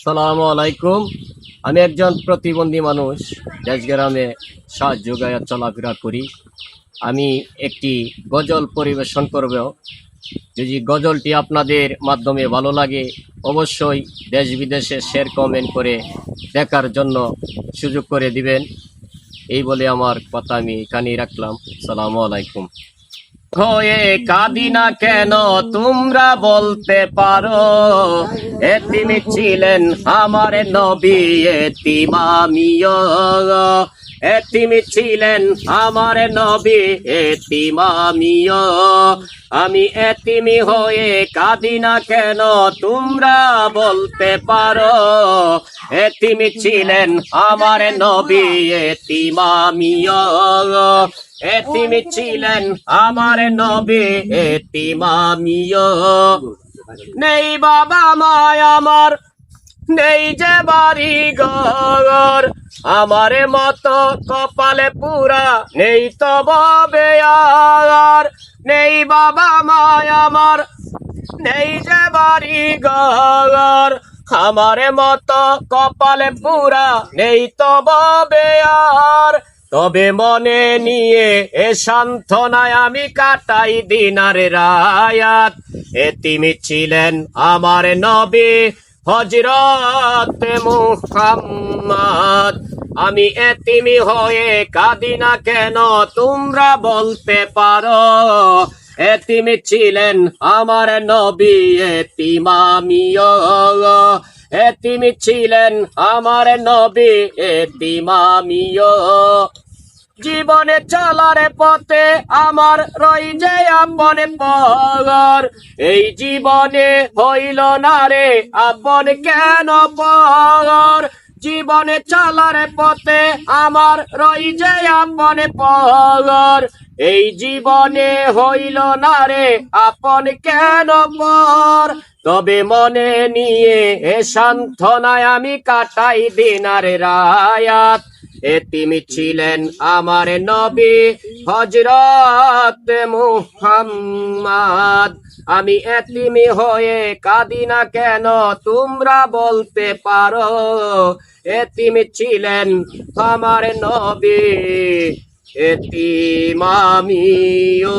সালামু আলাইকুম। আমি একজন প্রতিবন্ধী মানুষ, দেশগ্রামে সাহায্য গায়ে চলাফেরা করি। আমি একটি গজল পরিবেশন করব। যদি গজলটি আপনাদের মাধ্যমে ভালো লাগে, অবশ্যই দেশ বিদেশে শেয়ার কমেন্ট করে দেখার জন্য সুযোগ করে দিবেন। এই বলে আমার কথা আমি এখানেই রাখলাম। সালামু আলাইকুম। হয়ে কাঁদি না কেন তোমরা বলতে পারো, এতিম ছিলেন আমার নবী, এতিম আমিও। এতিম ছিলেন আমার নবী, এতিম আমিও। আমি এতিমি হয়ে কাঁদি না কেন তোমরা বলতে পারো, এতিম ছিলেন আমার নবী, এতিম আমিও। এতিম ছিলেন আমার নবী, এতিম আমিও। নেই বাবা মায় আমার, নেই যে বাড়ি ঘর, আমার মতো কপালে পুরা নেই তো বাবে আর। নেই বাবা মায় আমার, নেই যে বাড়ি ঘর, আমার মতো কপালে পুরা নেই তো বাবে আর। তবে মনে নিয়ে এ সান্ত্বনায় আমি কাটাই দিনার রায়াত। এতিম ছিলেন আমার নবী হযরত মুহাম্মদ। আমি এতিমি হয়ে কাঁদি না কেন তোমরা বলতে পারো, এতিম ছিলেন আমার নবী, এতিম আমিও। এতিম ছিলেন আমার নবী, এতিম আমিও। জীবনে চলার পথে আমার রই যে আপন পর, এই জীবনে হইল না রে আপন কেন পর। জীবনে চলার পথে আমার রই যে আপন পর, এই জীবনে হইল না রে আপন কেন পর। তবে মনে নিয়ে এ সান্ত্বনায় আমি কাটাই দিনার রায়াত। এতিম ছিলেন আমার নবী হযরত মুহাম্মদ। আমি এতিমি হয়ে কাঁদি না কেন তোমরা বলতে পারো, এতিম ছিলেন আমার নবী, এতিম আমিও।